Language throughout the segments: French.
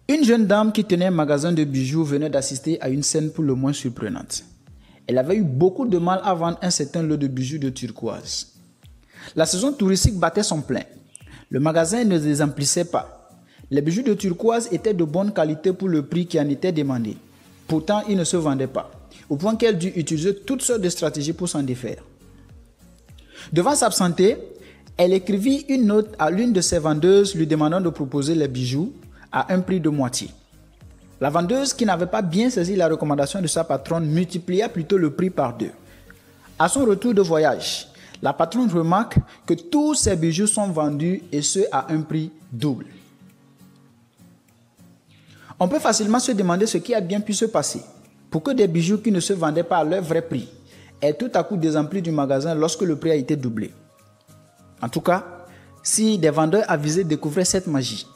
Une jeune dame qui tenait un magasin de bijoux venait d'assister à une scène pour le moins surprenante. Elle avait eu beaucoup de mal à vendre un certain lot de bijoux de turquoise. La saison touristique battait son plein. Le magasin ne les emplissait pas. Les bijoux de turquoise étaient de bonne qualité pour le prix qui en était demandé. Pourtant, ils ne se vendaient pas, au point qu'elle dut utiliser toutes sortes de stratégies pour s'en défaire. Devant s'absenter, elle écrivit une note à l'une de ses vendeuses lui demandant de proposer les bijoux à un prix de moitié. La vendeuse, qui n'avait pas bien saisi la recommandation de sa patronne, multiplia plutôt le prix par 2. À son retour de voyage, la patronne remarque que tous ces bijoux sont vendus et ce à un prix double. On peut facilement se demander ce qui a bien pu se passer pour que des bijoux qui ne se vendaient pas à leur vrai prix aient tout à coup désemplis du magasin lorsque le prix a été doublé. En tout cas, si des vendeurs avisés découvraient cette magie,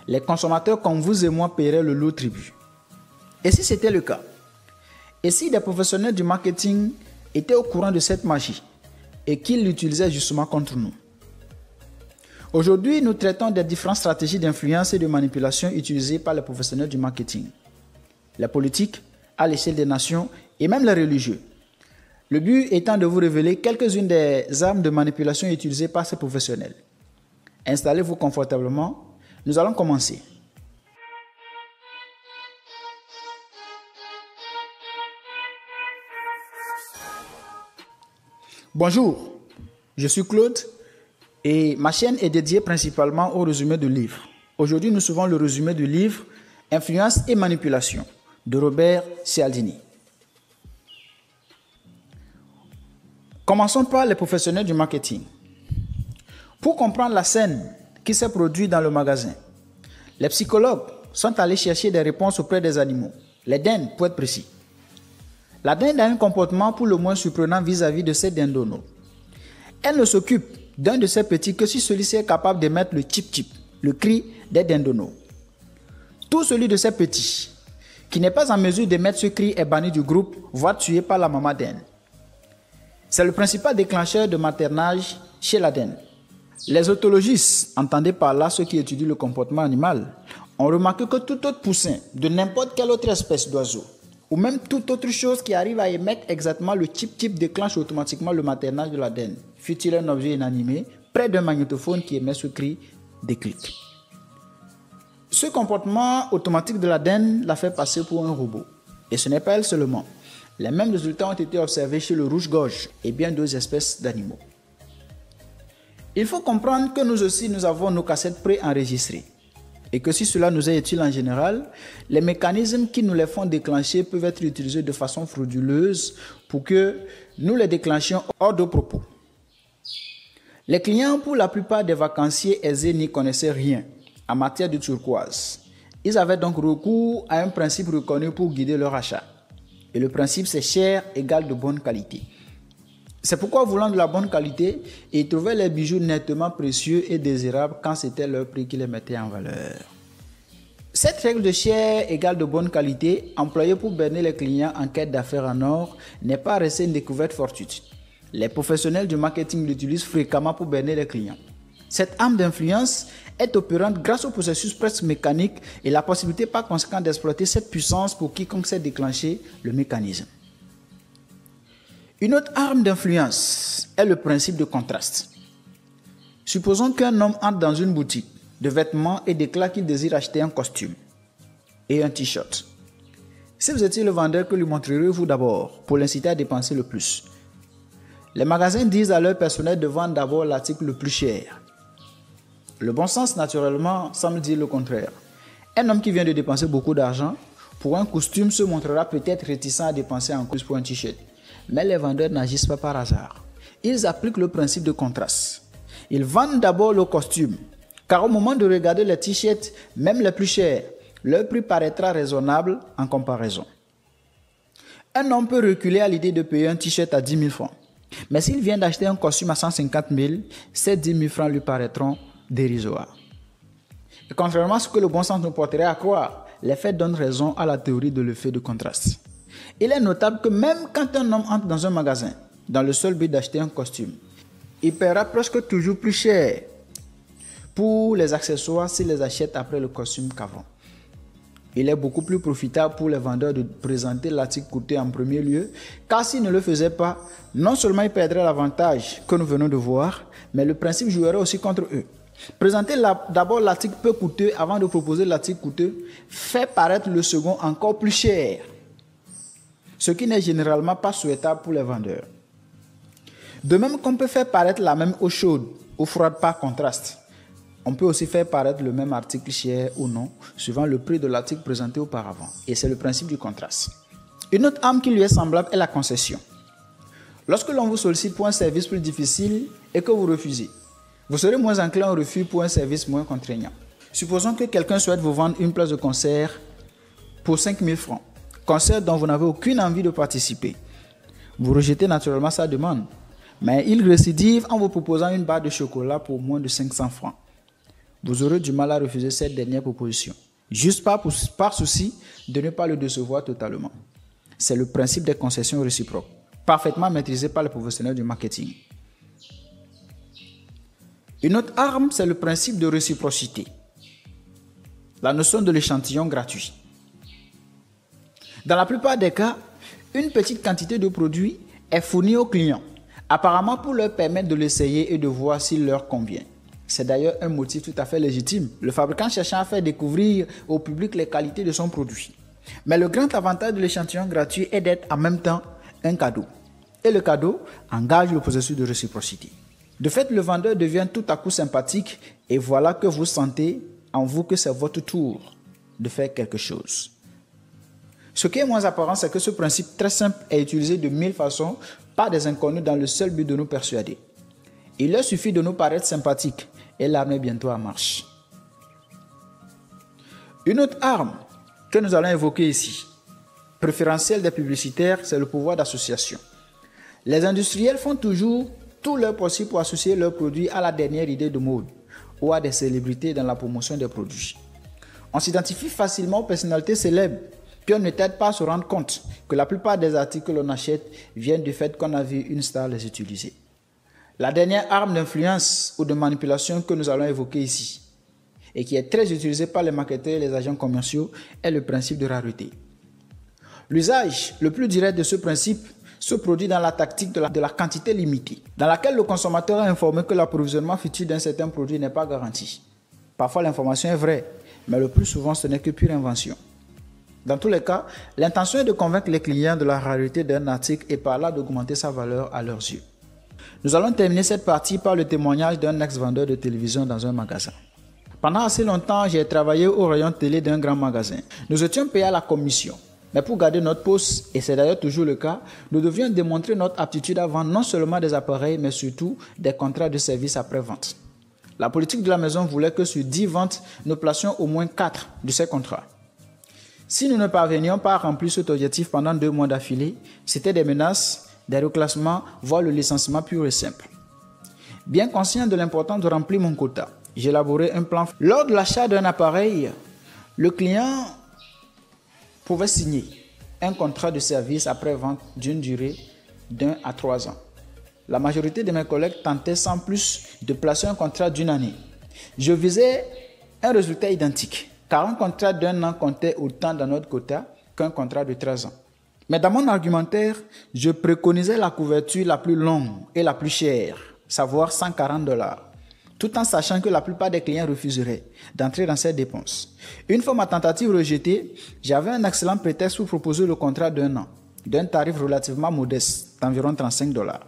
les consommateurs comme vous et moi paieraient le lourd tribut. Et si c'était le cas? Et si des professionnels du marketing étaient au courant de cette magie et qu'ils l'utilisaient justement contre nous? Aujourd'hui, nous traitons des différentes stratégies d'influence et de manipulation utilisées par les professionnels du marketing, les politiques, à l'échelle des nations et même les religieux. Le but étant de vous révéler quelques-unes des armes de manipulation utilisées par ces professionnels. Installez-vous confortablement. Nous allons commencer. Bonjour, je suis Claude et ma chaîne est dédiée principalement au résumé de livres. Aujourd'hui, nous suivons le résumé du livre « Influence et manipulation » de Robert Cialdini. Commençons par les professionnels du marketing. Pour comprendre la scène qui s'est produite dans le magasin, les psychologues sont allés chercher des réponses auprès des animaux, les dindes pour être précis. La dinde a un comportement pour le moins surprenant vis-à-vis de ses dindonos. Elle ne s'occupe d'un de ses petits que si celui-ci est capable d'émettre le chip-chip, le cri des dindonos. Tout celui de ses petits qui n'est pas en mesure d'émettre ce cri est banni du groupe, voire tué par la maman dinde. C'est le principal déclencheur de maternage chez la dinde. Les otologistes, entendez par là ceux qui étudient le comportement animal, ont remarqué que tout autre poussin de n'importe quelle autre espèce d'oiseau, ou même toute autre chose qui arrive à émettre exactement le chip-chip déclenche automatiquement le maternage de la dinde, fût-il un objet inanimé, près d'un magnétophone qui émet ce cri déclic. Ce comportement automatique de la dinde l'a fait passer pour un robot. Et ce n'est pas elle seulement. Les mêmes résultats ont été observés chez le rouge-gorge et bien d'autres espèces d'animaux. Il faut comprendre que nous aussi, nous avons nos cassettes préenregistrées. Et que si cela nous est utile en général, les mécanismes qui nous les font déclencher peuvent être utilisés de façon frauduleuse pour que nous les déclenchions hors de propos. Les clients, pour la plupart des vacanciers aisés, n'y connaissaient rien en matière de turquoise. Ils avaient donc recours à un principe reconnu pour guider leur achat. Et le principe, c'est cher égale de bonne qualité. C'est pourquoi, voulant de la bonne qualité, ils trouvaient les bijoux nettement précieux et désirables quand c'était leur prix qui les mettait en valeur. Cette règle de cher égale de bonne qualité, employée pour berner les clients en quête d'affaires en or, n'est pas restée une découverte fortuite. Les professionnels du marketing l'utilisent fréquemment pour berner les clients. Cette arme d'influence est opérante grâce au processus presque mécanique et la possibilité par conséquent d'exploiter cette puissance pour quiconque sait déclencher le mécanisme. Une autre arme d'influence est le principe de contraste. Supposons qu'un homme entre dans une boutique de vêtements et déclare qu'il désire acheter un costume et un t-shirt. Si vous étiez le vendeur, que lui montrerez-vous d'abord pour l'inciter à dépenser le plus? Les magasins disent à leur personnel de vendre d'abord l'article le plus cher. Le bon sens, naturellement, semble dire le contraire. Un homme qui vient de dépenser beaucoup d'argent pour un costume se montrera peut-être réticent à dépenser en plus pour un t-shirt. Mais les vendeurs n'agissent pas par hasard. Ils appliquent le principe de contraste. Ils vendent d'abord le costume, car au moment de regarder les t-shirts, même les plus chers, leur prix paraîtra raisonnable en comparaison. Un homme peut reculer à l'idée de payer un t-shirt à 10 000 francs. Mais s'il vient d'acheter un costume à 150 000, ces 10 000 francs lui paraîtront dérisoires. Et contrairement à ce que le bon sens nous porterait à croire, les faits donnent raison à la théorie de l'effet de contraste. Il est notable que même quand un homme entre dans un magasin, dans le seul but d'acheter un costume, il paiera presque toujours plus cher pour les accessoires s'il les achète après le costume qu'avant. Il est beaucoup plus profitable pour les vendeurs de présenter l'article coûteux en premier lieu, car s'ils ne le faisaient pas, non seulement ils perdraient l'avantage que nous venons de voir, mais le principe jouerait aussi contre eux. Présenter d'abord l'article peu coûteux avant de proposer l'article coûteux fait paraître le second encore plus cher, ce qui n'est généralement pas souhaitable pour les vendeurs. De même qu'on peut faire paraître la même eau chaude ou froide par contraste, on peut aussi faire paraître le même article cher ou non, suivant le prix de l'article présenté auparavant. Et c'est le principe du contraste. Une autre arme qui lui est semblable est la concession. Lorsque l'on vous sollicite pour un service plus difficile et que vous refusez, vous serez moins enclin au refus pour un service moins contraignant. Supposons que quelqu'un souhaite vous vendre une place de concert pour 5 000 francs, concert dont vous n'avez aucune envie de participer. Vous rejetez naturellement sa demande, mais il récidive en vous proposant une barre de chocolat pour moins de 500 francs. Vous aurez du mal à refuser cette dernière proposition, juste par souci de ne pas le décevoir totalement. C'est le principe des concessions réciproques, parfaitement maîtrisé par les professionnels du marketing. Une autre arme, c'est le principe de réciprocité. La notion de l'échantillon gratuit. Dans la plupart des cas, une petite quantité de produit est fournie aux clients, apparemment pour leur permettre de l'essayer et de voir s'il leur convient. C'est d'ailleurs un motif tout à fait légitime, le fabricant cherchant à faire découvrir au public les qualités de son produit. Mais le grand avantage de l'échantillon gratuit est d'être en même temps un cadeau. Et le cadeau engage le processus de réciprocité. De fait, le vendeur devient tout à coup sympathique et voilà que vous sentez en vous que c'est votre tour de faire quelque chose. Ce qui est moins apparent, c'est que ce principe très simple est utilisé de 1000 façons par des inconnus dans le seul but de nous persuader. Il leur suffit de nous paraître sympathiques et l'arme est bientôt en marche. Une autre arme que nous allons évoquer ici, préférentielle des publicitaires, c'est le pouvoir d'association. Les industriels font toujours tout leur possible pour associer leurs produits à la dernière idée de mode ou à des célébrités dans la promotion des produits. On s'identifie facilement aux personnalités célèbres, puis on ne t'aide pas à se rendre compte que la plupart des articles que l'on achète viennent du fait qu'on a vu une star les utiliser. La dernière arme d'influence ou de manipulation que nous allons évoquer ici, et qui est très utilisée par les marketeurs et les agents commerciaux, est le principe de rareté. L'usage le plus direct de ce principe se produit dans la tactique de la quantité limitée, dans laquelle le consommateur est informé que l'approvisionnement futur d'un certain produit n'est pas garanti. Parfois l'information est vraie, mais le plus souvent ce n'est que pure invention. Dans tous les cas, l'intention est de convaincre les clients de la rareté d'un article et par là d'augmenter sa valeur à leurs yeux. Nous allons terminer cette partie par le témoignage d'un ex-vendeur de télévision dans un magasin. Pendant assez longtemps, j'ai travaillé au rayon télé d'un grand magasin. Nous étions payés à la commission. Mais pour garder notre poste, et c'est d'ailleurs toujours le cas, nous devions démontrer notre aptitude à vendre non seulement des appareils, mais surtout des contrats de service après-vente. La politique de la maison voulait que sur 10 ventes, nous placions au moins 4 de ces contrats. Si nous ne parvenions pas à remplir cet objectif pendant 2 mois d'affilée, c'était des menaces, des reclassements, voire le licenciement pur et simple. Bien conscient de l'importance de remplir mon quota, j'ai élaboré un plan. Lors de l'achat d'un appareil, le client pouvait signer un contrat de service après-vente d'une durée d'1 à 3 ans. La majorité de mes collègues tentaient sans plus de placer un contrat d'1 année. Je visais un résultat identique, car un contrat d'1 an comptait autant dans notre quota qu'un contrat de 13 ans. Mais dans mon argumentaire, je préconisais la couverture la plus longue et la plus chère, savoir $140, tout en sachant que la plupart des clients refuseraient d'entrer dans cette dépense. Une fois ma tentative rejetée, j'avais un excellent prétexte pour proposer le contrat d'1 an, d'un tarif relativement modeste, d'environ $35,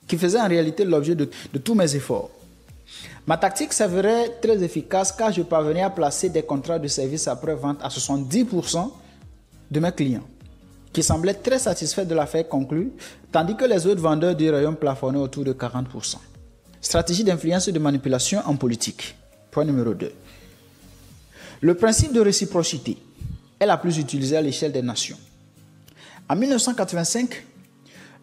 qui faisait en réalité l'objet de tous mes efforts. Ma tactique s'avérait très efficace car je parvenais à placer des contrats de service après-vente à 70% de mes clients, qui semblaient très satisfaits de l'affaire conclue, tandis que les autres vendeurs du rayon plafonnaient autour de 40%. Stratégie d'influence et de manipulation en politique. Point numéro 2. Le principe de réciprocité est la plus utilisée à l'échelle des nations. En 1985,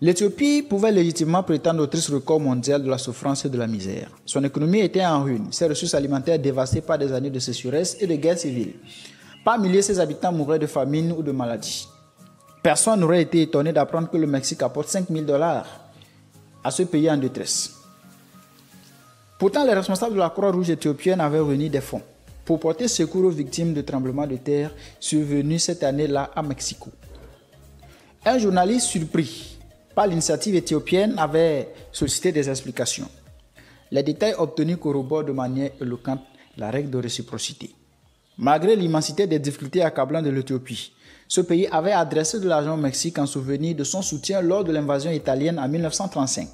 l'Éthiopie pouvait légitimement prétendre au triste record mondial de la souffrance et de la misère. Son économie était en ruine, ses ressources alimentaires dévastées par des années de sécheresse et de guerre civile. Par milliers, ses habitants mouraient de famine ou de maladie. Personne n'aurait été étonné d'apprendre que le Mexique apporte $5 000 à ce pays en détresse. Pourtant, les responsables de la Croix-Rouge éthiopienne avaient réuni des fonds pour porter secours aux victimes de tremblements de terre survenus cette année-là à Mexico. Un journaliste surpris par l'initiative éthiopienne avait sollicité des explications. Les détails obtenus corroborent de manière éloquente la règle de réciprocité. Malgré l'immensité des difficultés accablantes de l'Éthiopie, ce pays avait adressé de l'argent au Mexique en souvenir de son soutien lors de l'invasion italienne en 1935.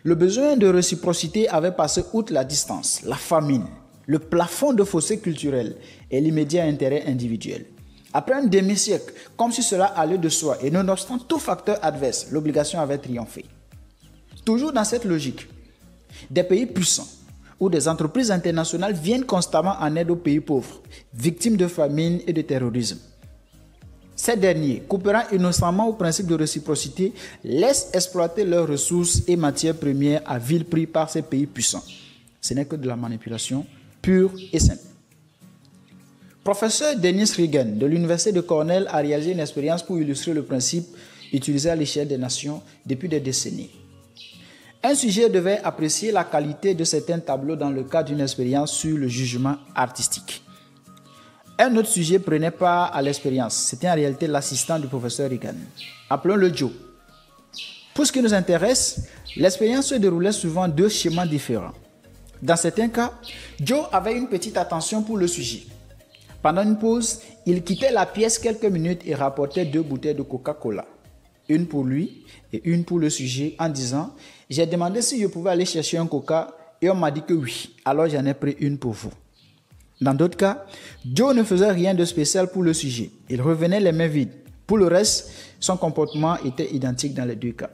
Le besoin de réciprocité avait passé outre la distance, la famine, le plafond de fossé culturel et l'immédiat intérêt individuel. Après un demi-siècle, comme si cela allait de soi et nonobstant tout facteur adverse, l'obligation avait triomphé. Toujours dans cette logique, des pays puissants où des entreprises internationales viennent constamment en aide aux pays pauvres, victimes de famine et de terrorisme. Ces derniers, coopérant innocemment au principe de réciprocité, laissent exploiter leurs ressources et matières premières à vil prix par ces pays puissants. Ce n'est que de la manipulation pure et simple. Professeur Dennis Regan de l'Université de Cornell a réalisé une expérience pour illustrer le principe utilisé à l'échelle des nations depuis des décennies. Un sujet devait apprécier la qualité de certains tableaux dans le cadre d'une expérience sur le jugement artistique. Un autre sujet prenait part à l'expérience. C'était en réalité l'assistant du professeur Regan. Appelons-le Joe. Pour ce qui nous intéresse, l'expérience se déroulait souvent deux schémas différents. Dans certains cas, Joe avait une petite attention pour le sujet. Pendant une pause, il quittait la pièce quelques minutes et rapportait 2 bouteilles de Coca-Cola. Une pour lui et une pour le sujet en disant « J'ai demandé si je pouvais aller chercher un Coca et on m'a dit que oui, alors j'en ai pris une pour vous. » Dans d'autres cas, Joe ne faisait rien de spécial pour le sujet. Il revenait les mains vides. Pour le reste, son comportement était identique dans les deux cas.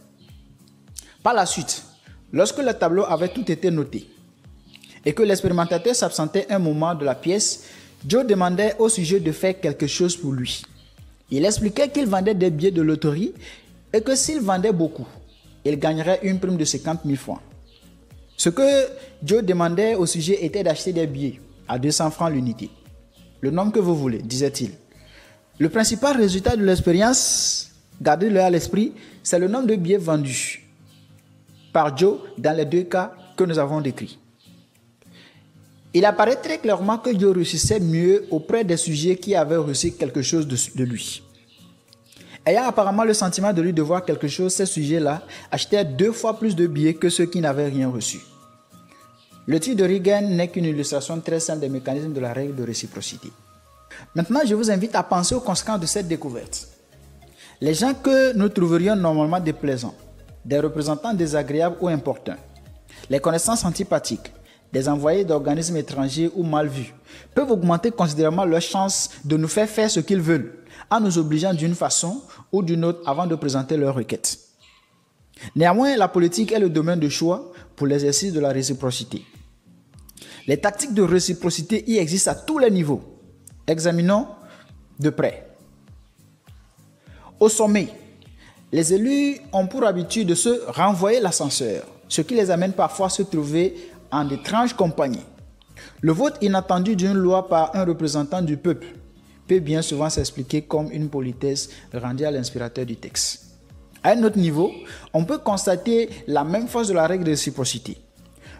Par la suite, lorsque le tableau avait tout été noté et que l'expérimentateur s'absentait un moment de la pièce, Joe demandait au sujet de faire quelque chose pour lui. Il expliquait qu'il vendait des billets de loterie et que s'il vendait beaucoup, il gagnerait une prime de 50 000 francs. Ce que Joe demandait au sujet était d'acheter des billets à 200 francs l'unité. Le nombre que vous voulez, disait-il. Le principal résultat de l'expérience, gardez-le à l'esprit, c'est le nombre de billets vendus par Joe dans les deux cas que nous avons décrits. Il apparaît très clairement que Joe réussissait mieux auprès des sujets qui avaient reçu quelque chose de lui. Ayant apparemment le sentiment de lui devoir quelque chose, ces sujets-là achetaient 2 fois plus de billets que ceux qui n'avaient rien reçu. Le titre de Regan n'est qu'une illustration très simple des mécanismes de la règle de réciprocité. Maintenant, je vous invite à penser aux conséquences de cette découverte. Les gens que nous trouverions normalement déplaisants, des représentants désagréables ou importuns, les connaissances antipathiques, des envoyés d'organismes étrangers ou mal vus, peuvent augmenter considérablement leurs chances de nous faire ce qu'ils veulent, en nous obligeant d'une façon ou d'une autre avant de présenter leurs requêtes. Néanmoins, la politique est le domaine de choix pour l'exercice de la réciprocité. Les tactiques de réciprocité y existent à tous les niveaux. Examinons de près. Au sommet, les élus ont pour habitude de se renvoyer l'ascenseur, ce qui les amène parfois à se trouver en étrange compagnie. Le vote inattendu d'une loi par un représentant du peuple peut bien souvent s'expliquer comme une politesse rendue à l'inspirateur du texte. À un autre niveau, on peut constater la même force de la règle de réciprocité.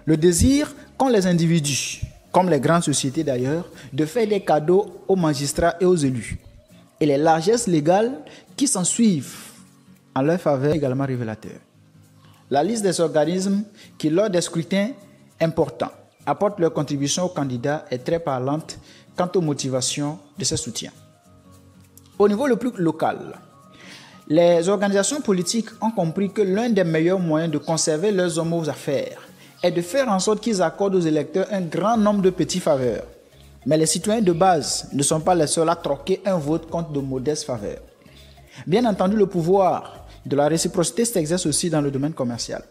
Le désir qu'ont les individus, comme les grandes sociétés d'ailleurs, de faire des cadeaux aux magistrats et aux élus. Et les largesses légales qui s'en suivent en leur faveur également révélateurs. La liste des organismes qui, lors des scrutins importants, apportent leur contribution aux candidats est très parlante quant aux motivations de ces soutiens. Au niveau le plus local, les organisations politiques ont compris que l'un des meilleurs moyens de conserver leurs hommes aux affaires est de faire en sorte qu'ils accordent aux électeurs un grand nombre de petites faveurs. Mais les citoyens de base ne sont pas les seuls à troquer un vote contre de modestes faveurs. Bien entendu, le pouvoir de la réciprocité s'exerce aussi dans le domaine commercial.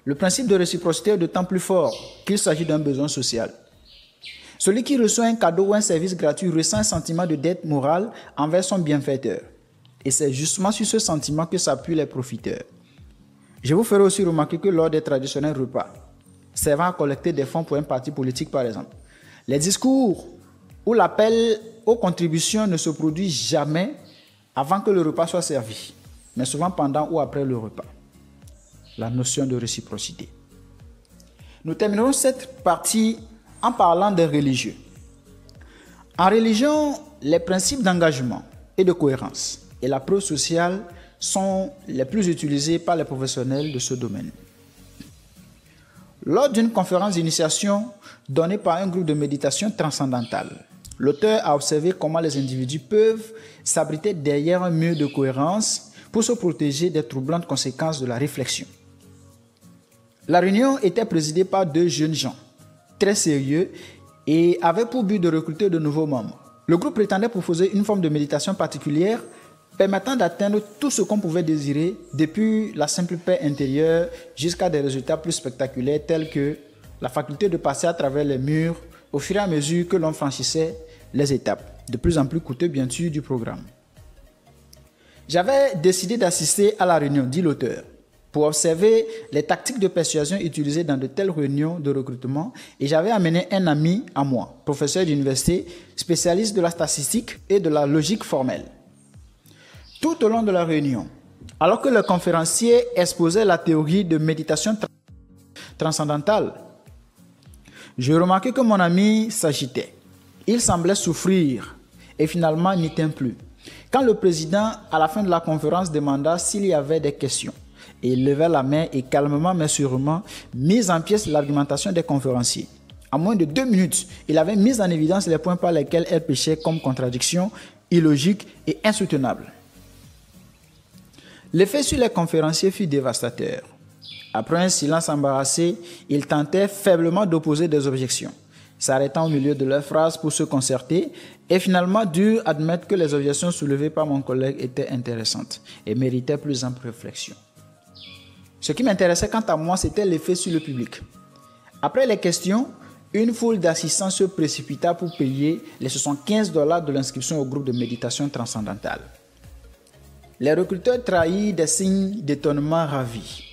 Le principe de réciprocité est d'autant plus fort qu'il s'agit d'un besoin social. Celui qui reçoit un cadeau ou un service gratuit ressent un sentiment de dette morale envers son bienfaiteur. Et c'est justement sur ce sentiment que s'appuient les profiteurs. Je vous ferai aussi remarquer que lors des traditionnels repas, servant à collecter des fonds pour un parti politique par exemple, les discours ou l'appel aux contributions ne se produisent jamais avant que le repas soit servi, mais souvent pendant ou après le repas. La notion de réciprocité. Nous terminerons cette partie en parlant des religieux. En religion, les principes d'engagement et de cohérence et la preuve sociale sont les plus utilisés par les professionnels de ce domaine. Lors d'une conférence d'initiation donnée par un groupe de méditation transcendantale, l'auteur a observé comment les individus peuvent s'abriter derrière un mur de cohérence pour se protéger des troublantes conséquences de la réflexion. La réunion était présidée par 2 jeunes gens, très sérieux, et avait pour but de recruter de nouveaux membres. Le groupe prétendait proposer une forme de méditation particulière permettant d'atteindre tout ce qu'on pouvait désirer, depuis la simple paix intérieure jusqu'à des résultats plus spectaculaires tels que la faculté de passer à travers les murs au fur et à mesure que l'on franchissait les étapes, de plus en plus coûteux bien sûr, du programme. J'avais décidé d'assister à la réunion, dit l'auteur, pour observer les tactiques de persuasion utilisées dans de telles réunions de recrutement, et j'avais amené un ami à moi, professeur d'université, spécialiste de la statistique et de la logique formelle. Tout au long de la réunion, alors que le conférencier exposait la théorie de méditation transcendantale, je remarquai que mon ami s'agitait. Il semblait souffrir et finalement n'y tint plus. Quand le président, à la fin de la conférence, demanda s'il y avait des questions, il leva la main et calmement mais sûrement mis en pièces l'argumentation des conférenciers. En moins de 2 minutes, il avait mis en évidence les points par lesquels elle péchait comme contradiction, illogique et insoutenable. L'effet sur les conférenciers fut dévastateur. Après un silence embarrassé, ils tentaient faiblement d'opposer des objections, s'arrêtant au milieu de leurs phrases pour se concerter, et finalement durent admettre que les objections soulevées par mon collègue étaient intéressantes et méritaient plus ample réflexion. Ce qui m'intéressait quant à moi, c'était l'effet sur le public. Après les questions, une foule d'assistants se précipita pour payer les $75 de l'inscription au groupe de méditation transcendantale. Les recruteurs trahirent des signes d'étonnement ravis.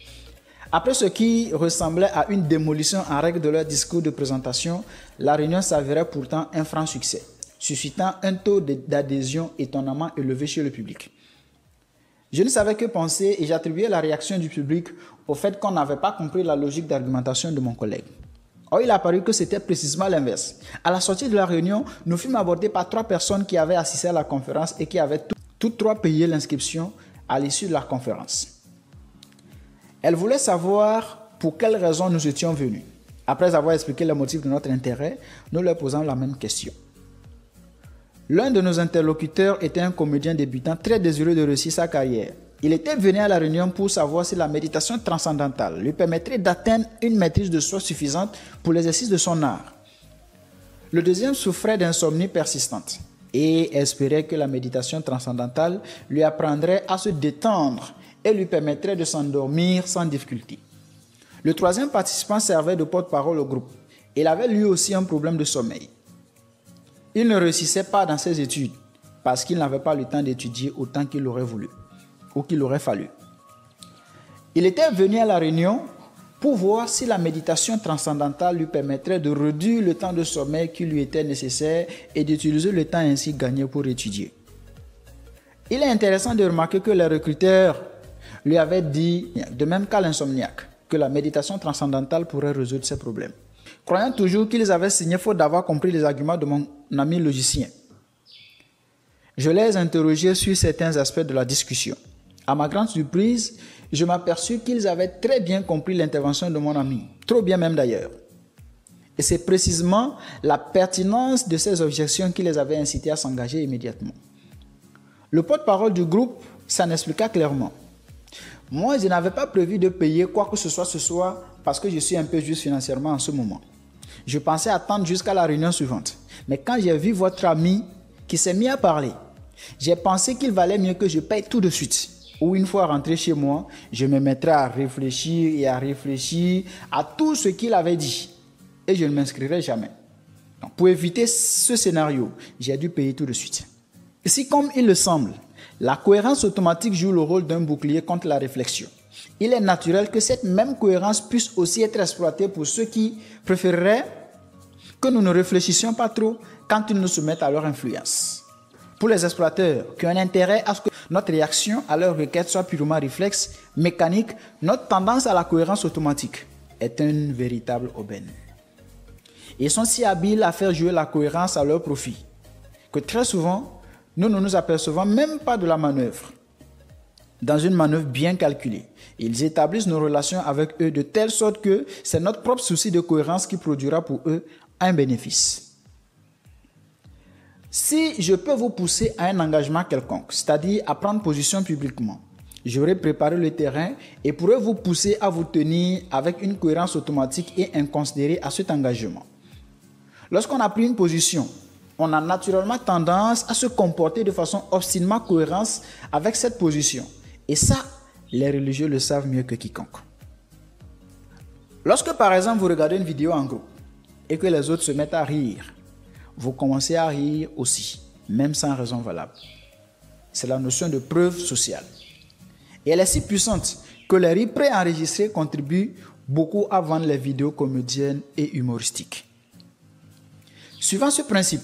Après ce qui ressemblait à une démolition en règle de leur discours de présentation, la réunion s'avérait pourtant un franc succès, suscitant un taux d'adhésion étonnamment élevé chez le public. Je ne savais que penser et j'attribuais la réaction du public au fait qu'on n'avait pas compris la logique d'argumentation de mon collègue. Or, il a paru que c'était précisément l'inverse. À la sortie de la réunion, nous fûmes abordés par 3 personnes qui avaient assisté à la conférence et qui avaient toutes 3 payé l'inscription à l'issue de la conférence. Elles voulaient savoir pour quelles raisons nous étions venus. Après avoir expliqué le motif de notre intérêt, nous leur posons la même question. L'un de nos interlocuteurs était un comédien débutant très désireux de réussir sa carrière. Il était venu à la réunion pour savoir si la méditation transcendantale lui permettrait d'atteindre une maîtrise de soi suffisante pour l'exercice de son art. Le deuxième souffrait d'insomnie persistante et espérait que la méditation transcendantale lui apprendrait à se détendre et lui permettrait de s'endormir sans difficulté. Le troisième participant servait de porte-parole au groupe. Il avait lui aussi un problème de sommeil. Il ne réussissait pas dans ses études parce qu'il n'avait pas le temps d'étudier autant qu'il aurait voulu ou qu'il aurait fallu. Il était venu à la réunion pour voir si la méditation transcendantale lui permettrait de réduire le temps de sommeil qui lui était nécessaire et d'utiliser le temps ainsi gagné pour étudier. Il est intéressant de remarquer que les recruteurs lui avaient dit, de même qu'à l'insomniaque, que la méditation transcendantale pourrait résoudre ses problèmes, croyant toujours qu'ils avaient signé faute d'avoir compris les arguments de mon ami logicien. Je les interrogeais sur certains aspects de la discussion. À ma grande surprise, je m'aperçus qu'ils avaient très bien compris l'intervention de mon ami, trop bien même d'ailleurs. Et c'est précisément la pertinence de ces objections qui les avait incités à s'engager immédiatement. Le porte-parole du groupe s'en expliqua clairement. Moi, je n'avais pas prévu de payer quoi que ce soit ce soir parce que je suis un peu juste financièrement en ce moment. Je pensais attendre jusqu'à la réunion suivante. Mais quand j'ai vu votre ami qui s'est mis à parler, j'ai pensé qu'il valait mieux que je paye tout de suite. Ou une fois rentré chez moi, je me mettrai à réfléchir à tout ce qu'il avait dit. Et je ne m'inscrirai jamais. Donc, pour éviter ce scénario, j'ai dû payer tout de suite. Ici, comme il le semble, la cohérence automatique joue le rôle d'un bouclier contre la réflexion. Il est naturel que cette même cohérence puisse aussi être exploitée pour ceux qui préféreraient que nous ne réfléchissions pas trop quand ils nous soumettent à leur influence. Pour les exploiteurs qui ont un intérêt à ce que notre réaction à leur requête soit purement réflexe, mécanique, notre tendance à la cohérence automatique est une véritable aubaine. et sont si habiles à faire jouer la cohérence à leur profit que très souvent, nous ne nous apercevons même pas de la manœuvre. Dans une manœuvre bien calculée, ils établissent nos relations avec eux de telle sorte que c'est notre propre souci de cohérence qui produira pour eux un bénéfice. Si je peux vous pousser à un engagement quelconque, c'est-à-dire à prendre position publiquement, j'aurai préparé le terrain et pourrai vous pousser à vous tenir avec une cohérence automatique et inconsidérée à cet engagement. Lorsqu'on a pris une position, on a naturellement tendance à se comporter de façon obstinément cohérente avec cette position. Et ça, les religieux le savent mieux que quiconque. Lorsque par exemple vous regardez une vidéo en groupe et que les autres se mettent à rire, vous commencez à rire aussi, même sans raison valable. C'est la notion de preuve sociale. Et elle est si puissante que les rires préenregistrés contribuent beaucoup à vendre les vidéos comédiennes et humoristiques. Suivant ce principe,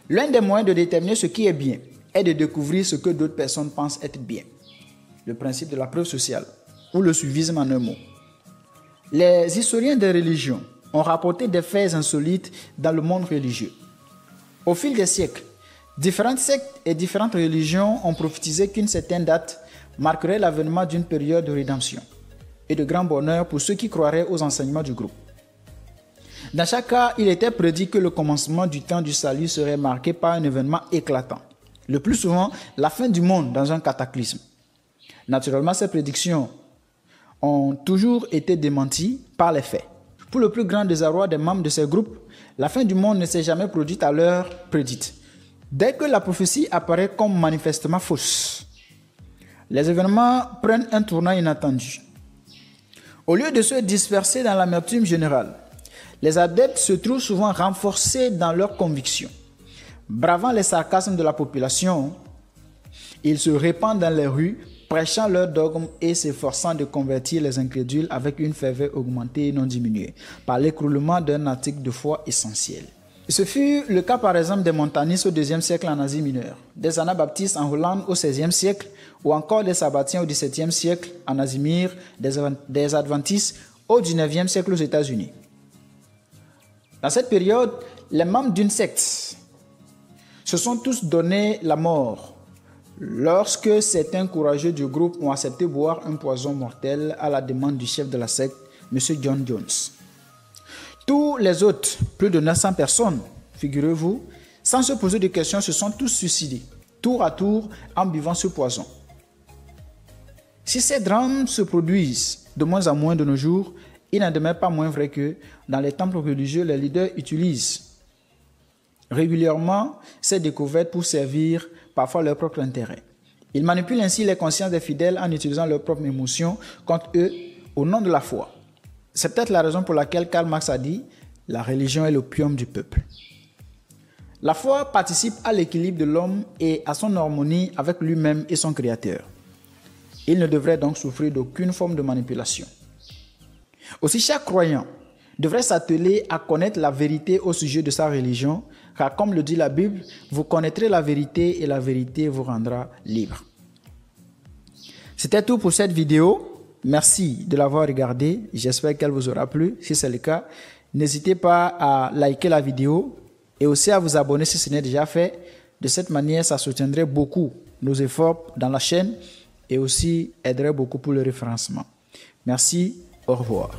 l'un des moyens de déterminer ce qui est bien est de découvrir ce que d'autres personnes pensent être bien. Le principe de la preuve sociale, ou le suivisme en un mot. Les historiens des religions ont rapporté des faits insolites dans le monde religieux. Au fil des siècles, différentes sectes et différentes religions ont prophétisé qu'une certaine date marquerait l'avènement d'une période de rédemption et de grand bonheur pour ceux qui croiraient aux enseignements du groupe. Dans chaque cas, il était prédit que le commencement du temps du salut serait marqué par un événement éclatant. Le plus souvent, la fin du monde dans un cataclysme. Naturellement, ces prédictions ont toujours été démenties par les faits. Pour le plus grand désarroi des membres de ces groupes, la fin du monde ne s'est jamais produite à l'heure prédite. Dès que la prophétie apparaît comme manifestement fausse, les événements prennent un tournant inattendu. Au lieu de se disperser dans l'amertume générale, les adeptes se trouvent souvent renforcés dans leurs convictions. Bravant les sarcasmes de la population, ils se répandent dans les rues, prêchant leurs dogmes et s'efforçant de convertir les incrédules avec une ferveur augmentée et non diminuée, par l'écroulement d'un article de foi essentiel. Ce fut le cas par exemple des montanistes au IIe siècle en Asie mineure, des anabaptistes en Hollande au XVIe siècle, ou encore des sabbatiens au XVIIe siècle en Asie mineure, des adventistes au XIXe siècle aux États-Unis. Dans cette période, les membres d'une secte se sont tous donné la mort lorsque certains courageux du groupe ont accepté boire un poison mortel à la demande du chef de la secte, M. John Jones. Tous les autres, plus de 900 personnes, figurez-vous, sans se poser de questions, se sont tous suicidés, tour à tour, en buvant ce poison. Si ces drames se produisent de moins en moins de nos jours, il n'en demeure pas moins vrai que dans les temples religieux, les leaders utilisent régulièrement ces découvertes pour servir parfois leur propre intérêt. Ils manipulent ainsi les consciences des fidèles en utilisant leurs propres émotions contre eux au nom de la foi. C'est peut-être la raison pour laquelle Karl Marx a dit « La religion est l'opium du peuple ». La foi participe à l'équilibre de l'homme et à son harmonie avec lui-même et son Créateur. Il ne devrait donc souffrir d'aucune forme de manipulation. Aussi, chaque croyant devrait s'atteler à connaître la vérité au sujet de sa religion, car comme le dit la Bible, vous connaîtrez la vérité et la vérité vous rendra libre. C'était tout pour cette vidéo. Merci de l'avoir regardée. J'espère qu'elle vous aura plu. Si c'est le cas, n'hésitez pas à liker la vidéo et aussi à vous abonner si ce n'est déjà fait. De cette manière, ça soutiendrait beaucoup nos efforts dans la chaîne et aussi aiderait beaucoup pour le référencement. Merci, au revoir.